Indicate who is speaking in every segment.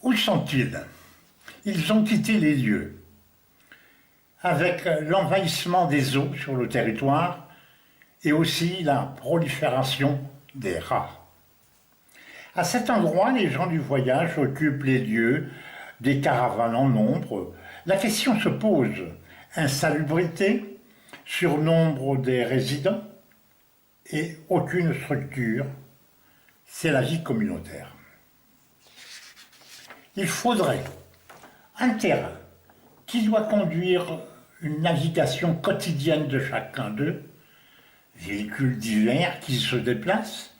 Speaker 1: Où sont-ils? Ils ont quitté les lieux. Avec l'envahissement des eaux sur le territoire et aussi la prolifération des rats. À cet endroit, les gens du voyage occupent les lieux, des caravanes en nombre. La question se pose, insalubrité, surnombre des résidents et aucune structure, c'est la vie communautaire. Il faudrait un terrain qui doit conduire une navigation quotidienne de chacun d'eux, véhicules divers qui se déplacent,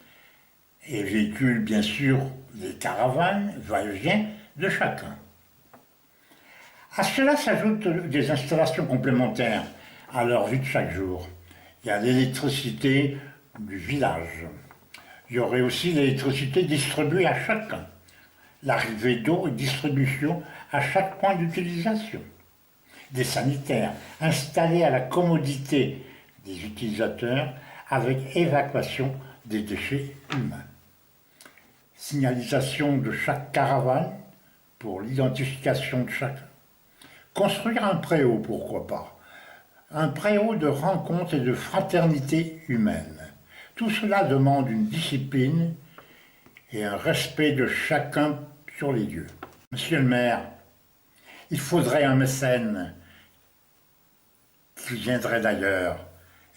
Speaker 1: et véhicules bien sûr des caravanes, va-et-vient de chacun. À cela s'ajoutent des installations complémentaires à leur vie de chaque jour. Il y a l'électricité du village. Il y aurait aussi l'électricité distribuée à chacun. L'arrivée d'eau et distribution à chaque point d'utilisation. Des sanitaires installés à la commodité des utilisateurs avec évacuation des déchets humains. Signalisation de chaque caravane pour l'identification de chacun. Construire un préau, pourquoi pas. Un préau de rencontre et de fraternité humaine. Tout cela demande une discipline et un respect de chacun sur les lieux. Monsieur le maire, il faudrait un mécène qui viendrait d'ailleurs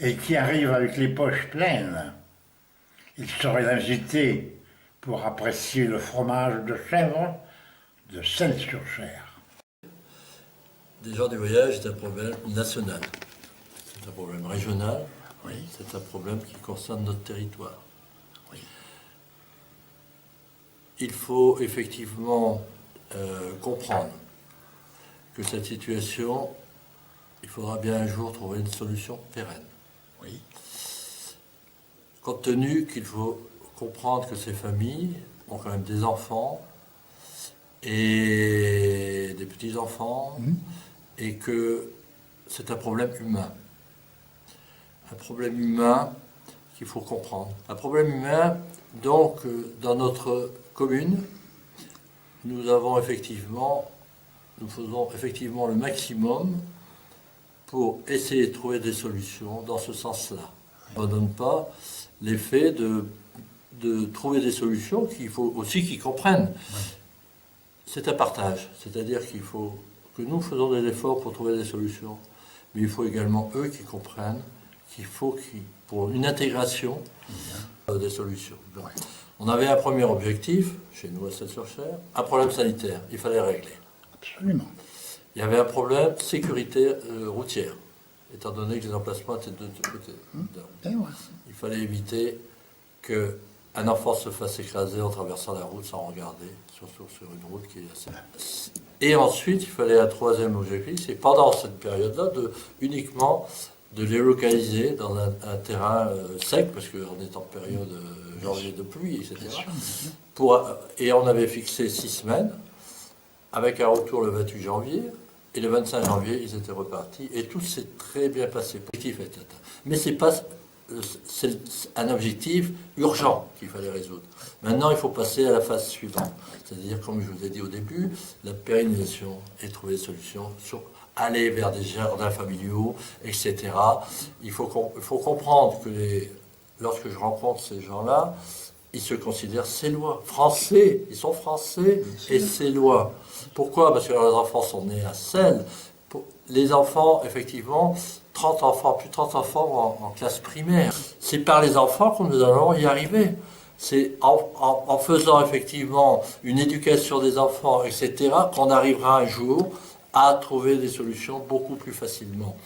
Speaker 1: et qui arrive avec les poches pleines. Il serait l'invité pour apprécier le fromage de chèvre de Celles-sur-Cher.
Speaker 2: Des gens du voyage est un problème national. C'est un problème régional.
Speaker 1: Oui.
Speaker 2: C'est un problème qui concerne notre territoire.
Speaker 1: Oui.
Speaker 2: Il faut effectivement comprendre que cette situation, il faudra bien un jour trouver une solution pérenne.
Speaker 1: Oui.
Speaker 2: Compte tenu qu'il faut comprendre que ces familles ont quand même des enfants et des petits-enfants et que c'est un problème humain. Un problème humain qu'il faut comprendre. Un problème humain, donc, dans notre commune, nous faisons effectivement le maximum pour essayer de trouver des solutions dans ce sens-là. On ne donne pas l'effet de trouver des solutions qu'il faut aussi qu'ils comprennent. C'est un partage, c'est-à-dire qu'il faut que nous faisons des efforts pour trouver des solutions, mais il faut également eux qui comprennent qu'il faut pour une intégration des solutions. Donc, on avait un premier objectif, chez nous à Celles-sur-Cher, un problème sanitaire, il fallait régler.
Speaker 1: Absolument.
Speaker 2: Il y avait un problème sécurité routière, étant donné que les emplacements étaient de deux côtés. Il fallait éviter qu'un enfant se fasse écraser en traversant la route sans regarder, surtout sur une route qui est assez... Et ensuite, il fallait un troisième objectif, c'est pendant cette période-là, uniquement de les localiser dans un terrain sec, parce qu'on est en période janvier de pluie, etc. Et on avait fixé 6 semaines, avec un retour le 28 janvier, et le 25 janvier, ils étaient repartis, et tout s'est très bien passé. L'objectif est atteint. Mais c'est un objectif urgent qu'il fallait résoudre. Maintenant, il faut passer à la phase suivante, c'est-à-dire, comme je vous ai dit au début, la pérennisation et trouver des solutions sur aller vers des jardins familiaux, etc. Il faut comprendre que lorsque je rencontre ces gens-là, ils se considèrent sélois, français, ils sont français et sélois. Pourquoi? Parce que leurs enfants sont nés à Celles. Les enfants, effectivement, 30 enfants, plus de 30 enfants en classe primaire. C'est par les enfants que nous allons y arriver. C'est en faisant effectivement une éducation des enfants, etc., qu'on arrivera un jour à trouver des solutions beaucoup plus facilement.